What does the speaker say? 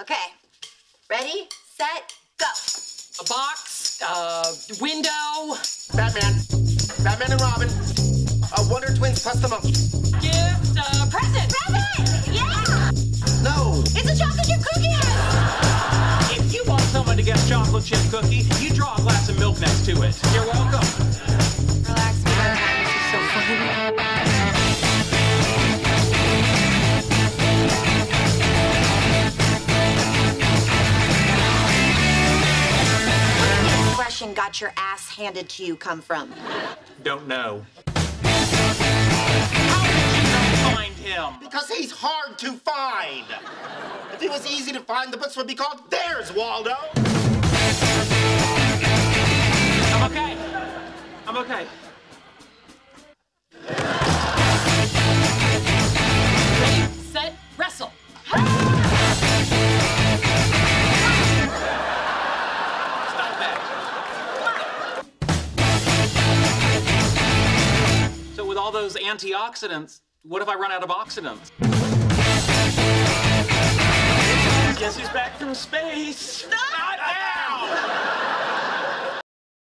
Okay. Ready, set, go. A box, window. Batman. Batman and Robin. Wonder Twins plus the monkey. Gift, present. Present! Yeah! No. It's a chocolate chip cookie! If you want someone to get a chocolate chip cookie, you draw a glass of milk next to it. You're welcome. Relax, we got time. This is so funny. Got your ass handed to you come from? Don't know. How did you not find him? Because he's hard to find. If he was easy to find, the books would be called There's Waldo. I'm okay. I'm okay. Ready, set, wrestle. With all those antioxidants, what if I run out of oxidants? Guess who's back from space?